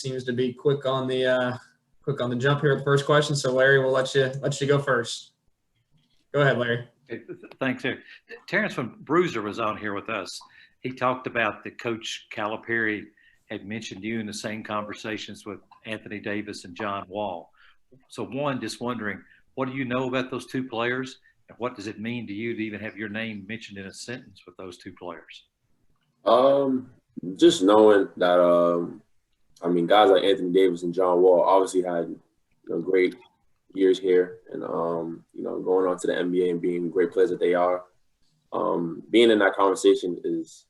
seems to be quick on the jump here with the first question. So Larry, we'll let you go first. Go ahead, Larry. Okay, thanks, Terrence. When Bruiser was on here with us, he talked about that Coach Calipari had mentioned you in the same conversations with Anthony Davis and John Wall. So one, just wondering, what do you know about those two players? And what does it mean to you to even have your name mentioned in a sentence with those two players? Just knowing that, guys like Anthony Davis and John Wall obviously had great years here, and going on to the NBA and being great players that they are. Being in that conversation is,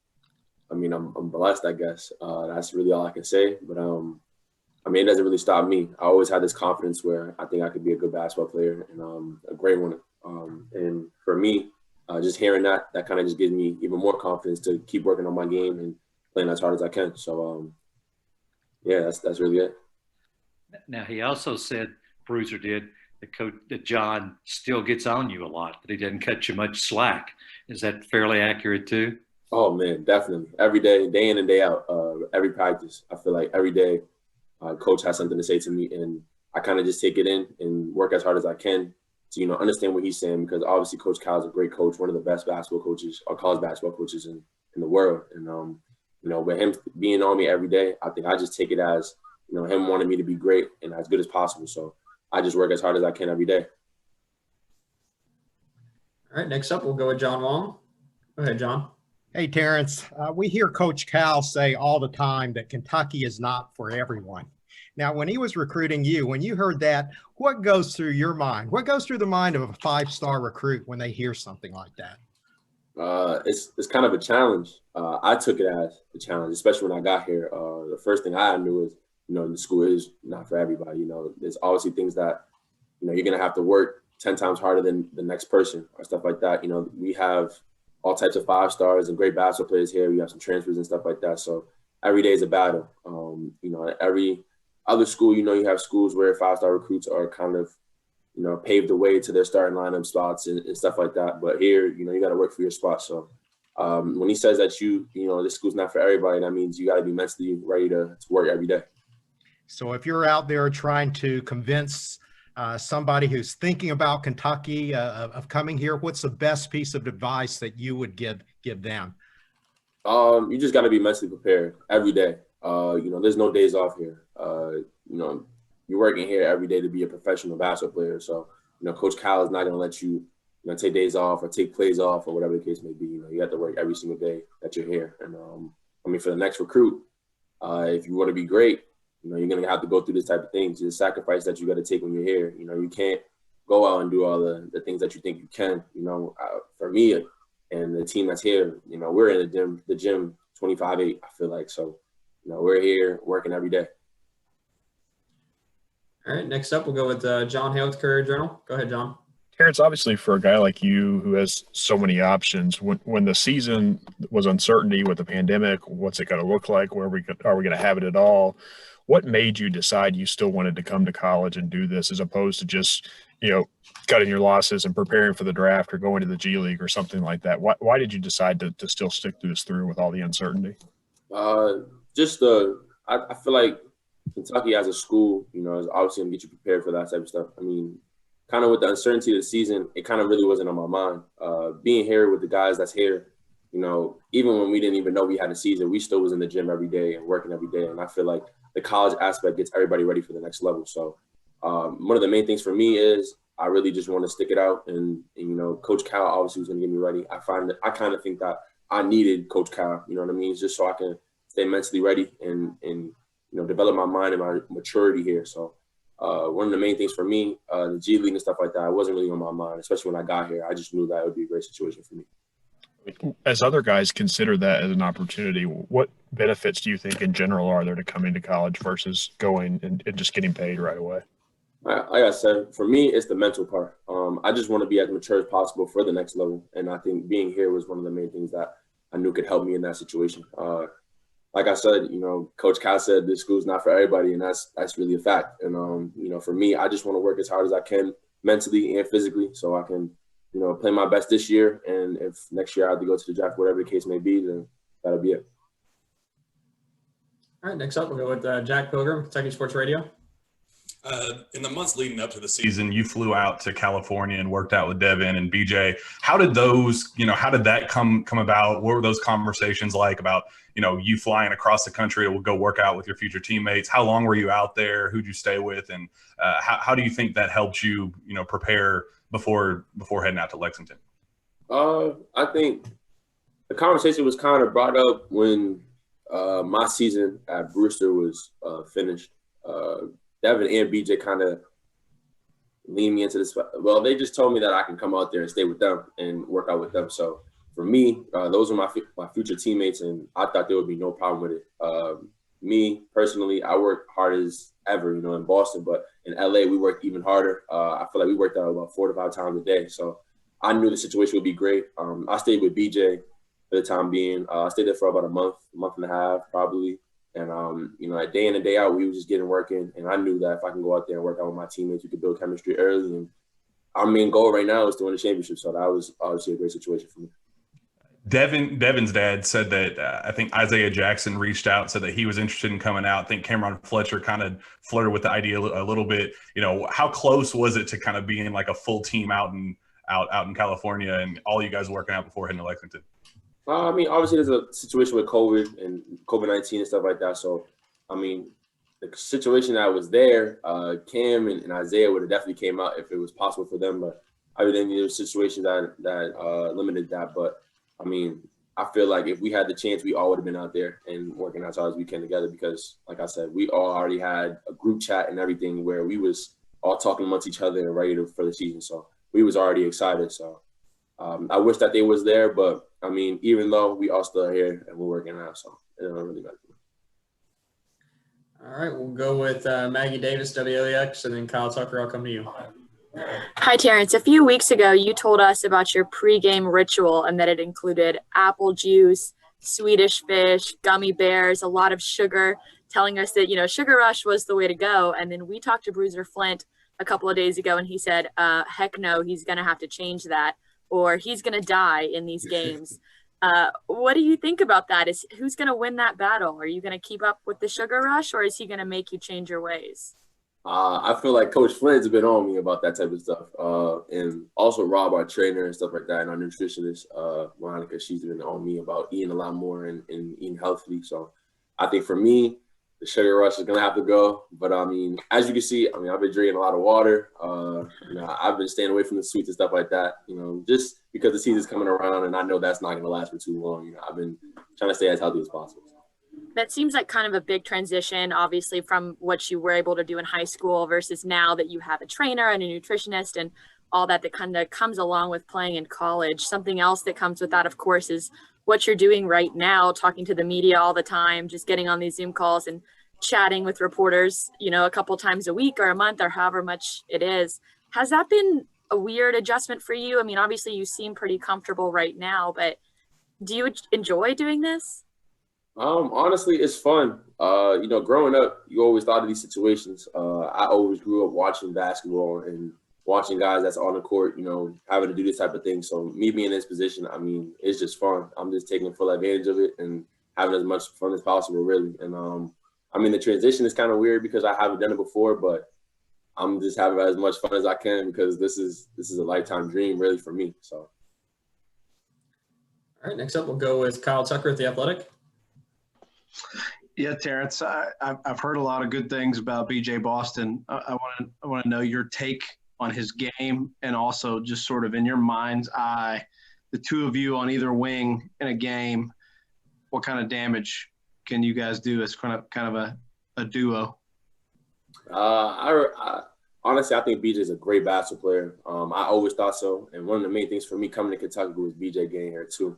I'm blessed, I guess. That's really all I can say. But it doesn't really stop me. I always had this confidence where I think I could be a good basketball player and a great one. And for me, just hearing that kind of just gives me even more confidence to keep working on my game and playing as hard as I can. So, that's really it. Now, he also said, Bruiser did, that John still gets on you a lot, that he didn't cut you much slack. Is that fairly accurate too? Oh, man, definitely. Every day, day in and day out, every practice, I feel like every day Coach has something to say to me, and I kind of just take it in and work as hard as I can to, understand what he's saying, because obviously Coach Cal is a great coach, one of the best basketball coaches or college basketball coaches in the world. And, with him being on me every day, I think I just take it as, him wanting me to be great and as good as possible. So I just work as hard as I can every day. All right, next up, we'll go with John Wong. Go ahead, John. Hey, Terrence, we hear Coach Cal say all the time that Kentucky is not for everyone. Now, when he was recruiting you, when you heard that, what goes through your mind? What goes through the mind of a five-star recruit when they hear something like that? It's kind of a challenge. I took it as a challenge, especially when I got here. The first thing I knew is, the school is not for everybody. There's obviously things that, you're going to have to work 10 times harder than the next person or stuff like that. We have all types of five stars and great basketball players here. We have some transfers and stuff like that. So every day is a battle. Every other school, you have schools where five-star recruits are kind of, paved the way to their starting lineup spots and stuff like that. But here, you got to work for your spot. So when he says that this school's not for everybody, that means you got to be mentally ready to work every day. So if you're out there trying to convince somebody who's thinking about Kentucky of coming here, what's the best piece of advice that you would give them? You just got to be mentally prepared every day. There's no days off here. You're working here every day to be a professional basketball player. So, Coach Cal is not going to let you, take days off or take plays off or whatever the case may be. You have to work every single day that you're here. And for the next recruit, if you want to be great, you're going to have to go through this type of things. It's a sacrifice that you got to take when you're here. You can't go out and do all the things that you think you can. For me and the team that's here, we're in the gym 25/8, I feel like. So, we're here working every day. All right, next up, we'll go with John Hale with Courier-Journal. Go ahead, John. Terrence, obviously for a guy like you who has so many options, when the season was uncertainty with the pandemic, what's it going to look like? Are we going to have it at all? What made you decide you still wanted to come to college and do this as opposed to just, cutting your losses and preparing for the draft or going to the G League or something like that? Why did you decide to still stick this through with all the uncertainty? I feel like Kentucky as a school, is obviously going to get you prepared for that type of stuff. Kind of with the uncertainty of the season, it kind of really wasn't on my mind. Being here with the guys that's here, even when we didn't even know we had a season, we still was in the gym every day and working every day. And I feel like the college aspect gets everybody ready for the next level. So one of the main things for me is I really just want to stick it out. And Coach Cal obviously was going to get me ready. I kind of think that I needed Coach Cal, just so I can stay mentally ready and develop my mind and my maturity here. So one of the main things for me, the G League and stuff like that, it wasn't really on my mind, especially when I got here. I just knew that it would be a great situation for me. As other guys consider that as an opportunity, what benefits do you think in general are there to coming to college versus going and just getting paid right away? Like I said, for me, it's the mental part. I just want to be as mature as possible for the next level. And I think being here was one of the main things that I knew could help me in that situation. Like I said, Coach Cal said this school's not for everybody, and that's really a fact. And, for me, I just want to work as hard as I can mentally and physically so I can, play my best this year. And if next year I have to go to the draft, whatever the case may be, then that'll be it. All right, next up, we'll go with Jack Pilgrim, Kentucky Sports Radio. In the months leading up to the season, you flew out to California and worked out with Devin and BJ. How did those, how did that come about? What were those conversations like about, you flying across the country to go work out with your future teammates? How long were you out there? Who'd you stay with? And how do you think that helped you, prepare before heading out to Lexington? I think the conversation was kind of brought up when my season at Brewster was finished. Devin and BJ kind of leaned me into this. Well, they just told me that I can come out there and stay with them and work out with them. So for me, those are my future teammates, and I thought there would be no problem with it. Me personally, I work hard as ever, in Boston, but in LA we worked even harder. I feel like we worked out about 4 to 5 times a day. So I knew the situation would be great. I stayed with BJ for the time being. I stayed there for about a month and a half probably. And, day in and day out, we were just getting working. And I knew that if I can go out there and work out with my teammates, we could build chemistry early. And our main goal right now is to win the championship. So that was obviously a great situation for me. Devin's dad said that I think Isaiah Jackson reached out, said that he was interested in coming out. I think Cameron Fletcher kind of flirted with the idea a little bit. How close was it to kind of being like a full team out in California and all you guys working out before heading to Lexington? Obviously there's a situation with COVID and COVID-19 and stuff like that. So, the situation that was there, Cam and Isaiah would have definitely came out if it was possible for them. But then there's situations that limited that. But, I feel like if we had the chance, we all would have been out there and working as hard as we can together because, like I said, we all already had a group chat and everything where we was all talking amongst each other and ready for the season. So we was already excited. So I wish that they was there, but even though we all still here and we're working out, so it don't really matter. All right, we'll go with Maggie Davis, WLEX, and then Kyle Tucker. I'll come to you. Hi, Terrence. A few weeks ago, you told us about your pregame ritual and that it included apple juice, Swedish fish, gummy bears, a lot of sugar, telling us that, Sugar Rush was the way to go. And then we talked to Bruiser Flint a couple of days ago, and he said, heck no, he's going to have to change that, or he's going to die in these games. What do you think about that? Who's going to win that battle? Are you going to keep up with the Sugar Rush, or is he going to make you change your ways? I feel like Coach Flint's been on me about that type of stuff. And also Rob, our trainer and stuff like that, and our nutritionist, Monica, she's been on me about eating a lot more and eating healthily. So I think for me, the Sugar Rush is going to have to go. But, as you can see, I've been drinking a lot of water. I've been staying away from the sweets and stuff like that, just because the season's coming around and I know that's not going to last for too long. I've been trying to stay as healthy as possible. That seems like kind of a big transition, obviously, from what you were able to do in high school versus now that you have a trainer and a nutritionist and all that kind of comes along with playing in college. Something else that comes with that, of course, is what you're doing right now, talking to the media all the time, just getting on these Zoom calls and chatting with reporters, a couple times a week or a month or however much it is. Has that been a weird adjustment for you? Obviously you seem pretty comfortable right now, but do you enjoy doing this? Honestly, it's fun. Growing up, you always thought of these situations. I always grew up watching basketball and watching guys that's on the court, having to do this type of thing. So me being in this position, it's just fun. I'm just taking full advantage of it and having as much fun as possible, really. And, the transition is kind of weird because I haven't done it before, but I'm just having as much fun as I can because this is a lifetime dream, really, for me. So. All right, next up, we'll go with Kyle Tucker at The Athletic. Yeah, Terrence, I've heard a lot of good things about BJ Boston. I want to know your take on his game and also just sort of in your mind's eye, the two of you on either wing in a game, what kind of damage can you guys do as kind of a duo? Honestly, I think BJ is a great basketball player. I always thought so. And one of the main things for me coming to Kentucky was BJ getting here too.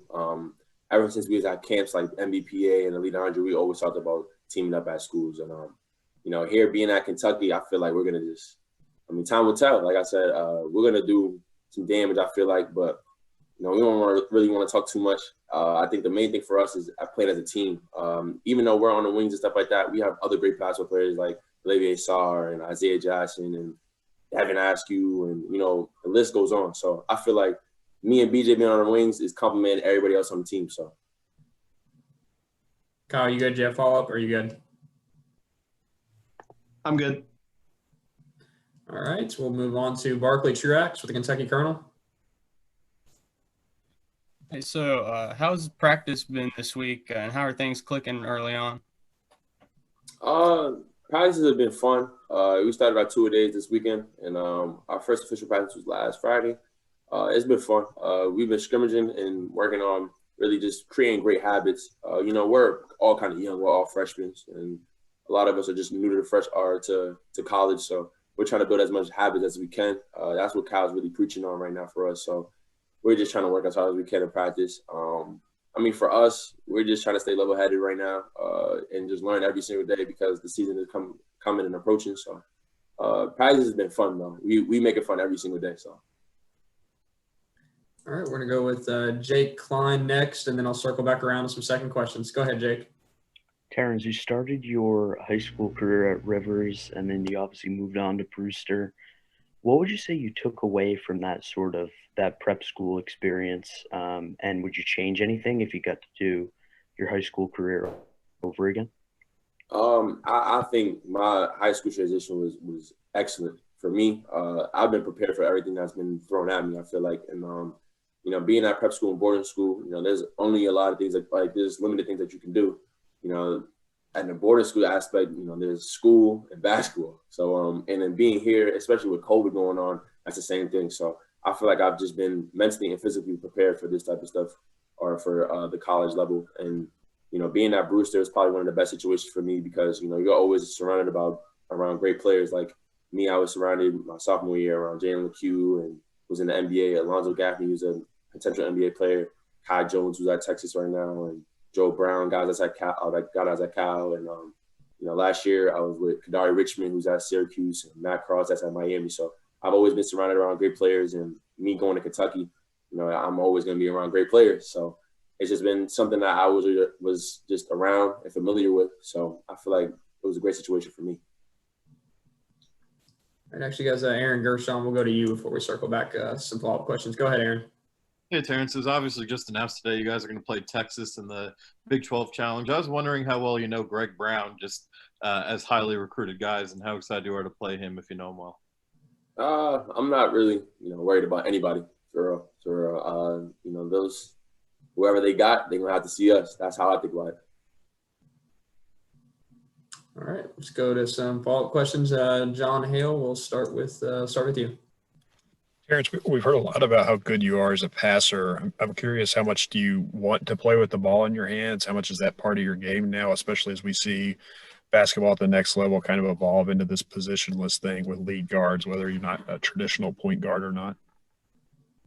Ever since we was at camps like MBPA and Elite 100, we always talked about teaming up at schools. And, here being at Kentucky, I feel like we're going to just – time will tell. Like I said, we're going to do some damage, I feel like. But, we don't really want to talk too much. I think the main thing for us is playing as a team. Even though we're on the wings and stuff like that, we have other great basketball players like Olivier Sarr and Isaiah Jackson and Devin Askew and, the list goes on. So I feel like me and BJ being on the wings is complimenting everybody else on the team. So, Kyle, you good? Do you have follow-up or are you good? I'm good. All right, we'll move on to Barkley Truax with the Kentucky Colonel. Hey, so how's practice been this week, and how are things clicking early on? Practices have been fun. We started our 2-a-days this weekend, and our first official practice was last Friday. It's been fun. We've been scrimmaging and working on really just creating great habits. We're all kind of young. We're all freshmen, and a lot of us are just new to to college. So we're trying to build as much habits as we can. That's what Kyle's really preaching on right now for us. So we're just trying to work as hard as we can in practice. For us, we're just trying to stay level-headed right now and just learn every single day because the season is coming and approaching. So practice has been fun, though. We make it fun every single day. So. All right, we're going to go with Jake Klein next, and then I'll circle back around with some second questions. Go ahead, Jake. Terrence, you started your high school career at Rivers, and then you obviously moved on to Brewster. What would you say you took away from that prep school experience? And would you change anything if you got to do your high school career over again? I think my high school transition was excellent for me. I've been prepared for everything that's been thrown at me, I feel like. And, being at prep school and boarding school, there's only a lot of things like there's limited things that you can do. And the boarding school aspect, there's school and basketball. So, and then being here, especially with COVID going on, that's the same thing. So I feel like I've just been mentally and physically prepared for this type of stuff or for the college level. And, being at Brewster is probably one of the best situations for me because, you're always surrounded around great players. Like me, I was surrounded my sophomore year around Jalen LeCue and was in the NBA. Alonzo Gaffney, who's a potential NBA player. Kai Jones, who's at Texas right now. And Joe Brown, guys that's at Cal. And, last year I was with Kadari Richmond, who's at Syracuse, and Matt Cross, that's at Miami. So I've always been surrounded around great players. And me going to Kentucky, I'm always going to be around great players. So it's just been something that I was just around and familiar with. So I feel like it was a great situation for me. All right, actually, guys, Aaron Gershon, we'll go to you before we circle back some follow-up questions. Go ahead, Aaron. Hey, Terrence, it was obviously just announced today you guys are going to play Texas in the Big 12 Challenge. I was wondering how well you know Greg Brown, just as highly recruited guys, and how excited you are to play him if you know him well. I'm not really, worried about anybody for real. Those whoever they got, they're gonna have to see us. That's how I think about it. All right, let's go to some follow-up questions. John Hale, we'll start with you. Terrence, we've heard a lot about how good you are as a passer. I'm curious, how much do you want to play with the ball in your hands? How much is that part of your game now, especially as we see basketball at the next level kind of evolve into this positionless thing with lead guards, whether you're not a traditional point guard or not?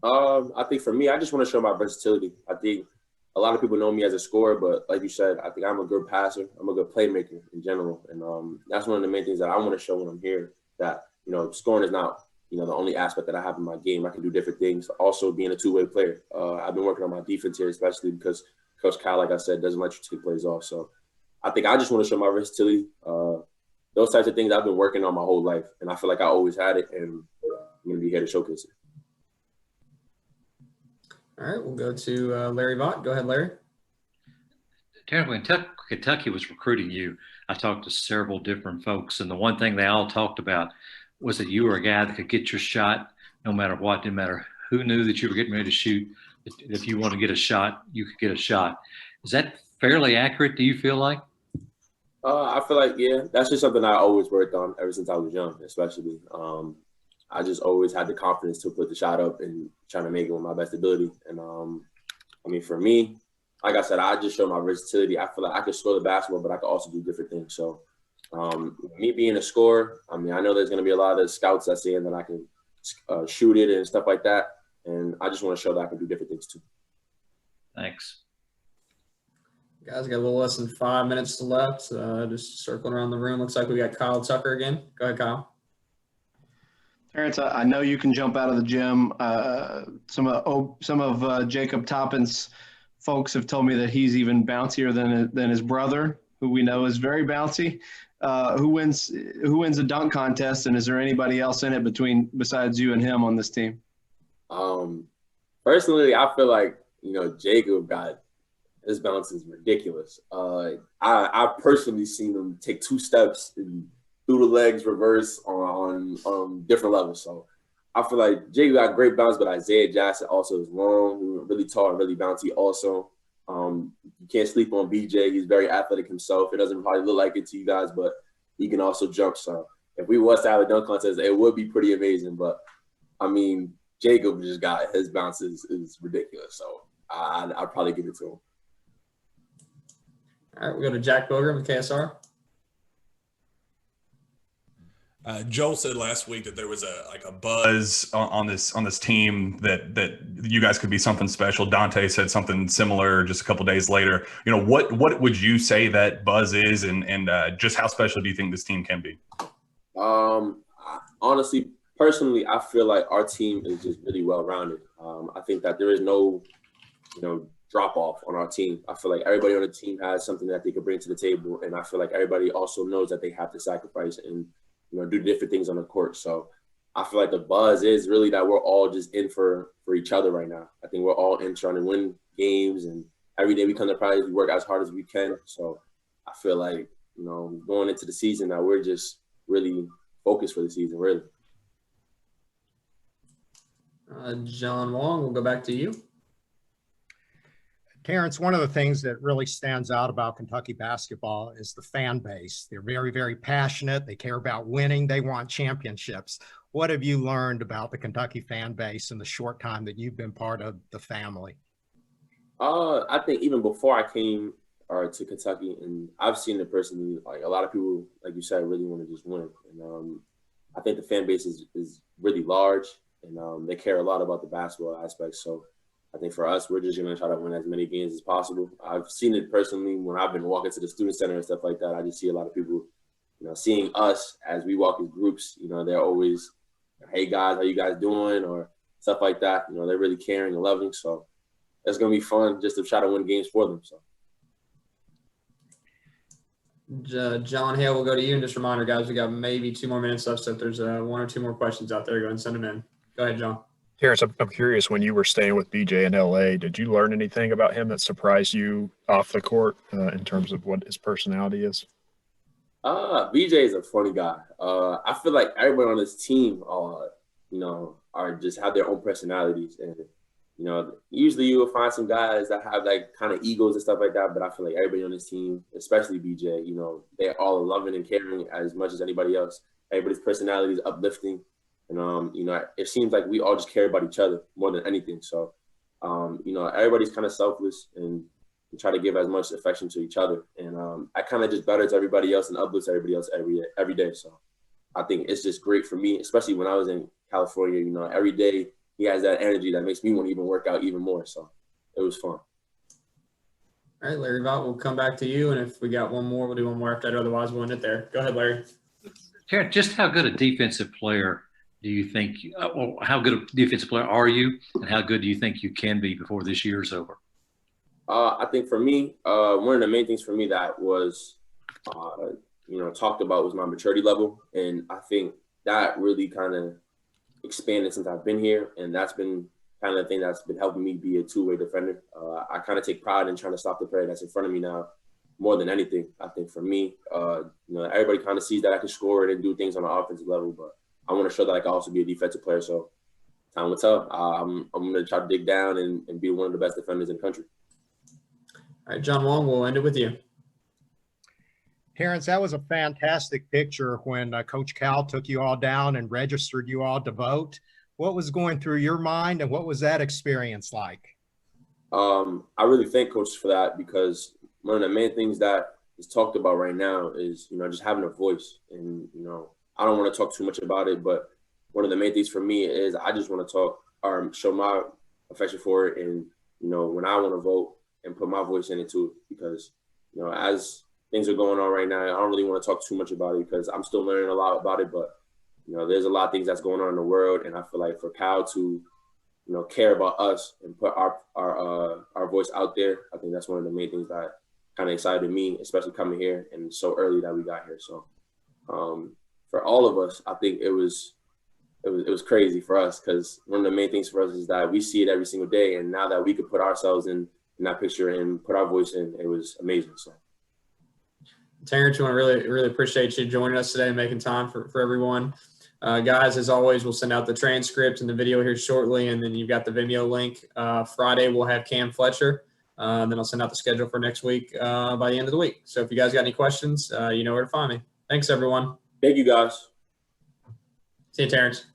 I think for me, I just want to show my versatility. I think a lot of people know me as a scorer, but like you said, I think I'm a good passer. I'm a good playmaker in general. And that's one of the main things that I want to show when I'm here, that, scoring is not, the only aspect that I have in my game. I can do different things. Also being a two-way player. I've been working on my defense here, especially because Coach Kyle, like I said, doesn't let you take plays off. So I think I just want to show my versatility. Those types of things I've been working on my whole life. And I feel like I always had it, and I'm going to be here to showcase it. All right, we'll go to Larry Vaught. Go ahead, Larry. Terrence, when Kentucky was recruiting you, I talked to several different folks, and the one thing they all talked about was that you were a guy that could get your shot no matter what, no matter who knew that you were getting ready to shoot. If you want to get a shot, you could get a shot. Is that fairly accurate, do you feel like? I feel like, yeah, that's just something I always worked on ever since I was young, especially. I just always had the confidence to put the shot up and trying to make it with my best ability. And for me, like I said, I just show my versatility. I feel like I could score the basketball, but I could also do different things. So me being a scorer, I know there's going to be a lot of scouts that saying that I can shoot it and stuff like that. And I just want to show that I can do different things too. Thanks. Guys, got a little less than 5 minutes left. Just circling around the room. Looks like we got Kyle Tucker again. Go ahead, Kyle. Terrence, I know you can jump out of the gym. Some of Jacob Toppin's folks have told me that he's even bouncier than his brother, who we know is very bouncy. Who wins a dunk contest, and is there anybody else in it besides you and him on this team? Personally, I feel like Jacob got his bounce is ridiculous. I personally seen him take 2 steps and through the legs, reverse on different levels. So I feel like Jay got great bounce, but Isaiah Jackson also is long, really tall, and really bouncy also. You can't sleep on BJ. He's very athletic himself. It doesn't probably look like it to you guys, but he can also jump. So if we was to have a dunk contest, it would be pretty amazing. But, I mean, Jacob just got his bounce is ridiculous. So I'd probably give it to him. All right, we go to Jack Boger with KSR. Joel said last week that there was a buzz on this team that you guys could be something special. Dante said something similar just a couple days later. What would you say that buzz is, and just how special do you think this team can be? Honestly, personally, I feel like our team is just really well rounded. I think that there is no drop off on our team. I feel like everybody on the team has something that they could bring to the table, and I feel like everybody also knows that they have to sacrifice and do different things on the court. So I feel like the buzz is really that we're all just in for each other right now. I think we're all in trying to win games, and every day we come to practice, we work as hard as we can. So I feel like, going into the season that we're just really focused for the season, really. John Wong, we'll go back to you. Terrence, one of the things that really stands out about Kentucky basketball is the fan base. They're very, very passionate. They care about winning. They want championships. What have you learned about the Kentucky fan base in the short time that you've been part of the family? I think even before I came to Kentucky, and I've seen it personally, like a lot of people, like you said, really want to just win. And I think the fan base is really large, and they care a lot about the basketball aspect. So I think for us, we're just going to try to win as many games as possible. I've seen it personally when I've been walking to the student center and stuff like that. I just see a lot of people, seeing us as we walk in groups. They're always, hey, guys, how you guys doing? Or stuff like that. They're really caring and loving. So it's going to be fun just to try to win games for them. So. John Hale, we'll go to you. And just a reminder, guys, we got maybe 2 more minutes left. So if there's 1 or 2 more questions out there, go ahead and send them in. Go ahead, John. Terrence, I'm curious, when you were staying with BJ in LA, did you learn anything about him that surprised you off the court in terms of what his personality is? BJ is a funny guy. I feel like everybody on this team, are just have their own personalities. And, usually you will find some guys that have like kind of egos and stuff like that. But I feel like everybody on this team, especially BJ, they're all loving and caring as much as anybody else. Everybody's personality is uplifting. And, it seems like we all just care about each other more than anything. So, everybody's kind of selfless and try to give as much affection to each other. And I kind of just betters everybody else and uplifts everybody else every day. So I think it's just great for me, especially when I was in California. Every day he has that energy that makes me want to even work out even more. So it was fun. All right, Larry Vaught, we'll come back to you. And if we got 1 more, we'll do 1 more after that. Otherwise, we'll end it there. Go ahead, Larry. Terrence, just how good a defensive player do you think, or how good a defensive player are you, and how good do you think you can be before this year's over? I think for me, one of the main things for me that was, talked about was my maturity level. And I think that really kind of expanded since I've been here. And that's been kind of the thing that's been helping me be a two-way defender. I kind of take pride in trying to stop the player that's in front of me now more than anything. I think for me, everybody kind of sees that I can score and do things on the offensive level, but I want to show that I can also be a defensive player. So time will tell. I'm going to try to dig down and be one of the best defenders in the country. All right, John Wong, we'll end it with you. Terrence, that was a fantastic picture when Coach Cal took you all down and registered you all to vote. What was going through your mind, and what was that experience like? I really thank coaches for that, because one of the main things that is talked about right now is, just having a voice. And, I don't want to talk too much about it, but one of the main things for me is I just want to talk or show my affection for it. And, when I want to vote and put my voice in it too, because, as things are going on right now, I don't really want to talk too much about it because I'm still learning a lot about it. But, there's a lot of things that's going on in the world. And I feel like for Cal to, care about us and put our voice out there, I think that's one of the main things that kind of excited me, especially coming here and so early that we got here. So, for all of us, I think it was crazy for us, because one of the main things for us is that we see it every single day. And now that we could put ourselves in that picture and put our voice in, it was amazing. So, Terrence, we want to really appreciate you joining us today and making time for everyone. Guys, as always, we'll send out the transcript and the video here shortly, and then you've got the Vimeo link. Friday, we'll have Cam Fletcher. Then I'll send out the schedule for next week by the end of the week. So if you guys got any questions, you know where to find me. Thanks, everyone. Thank you, guys. See you, Terrence.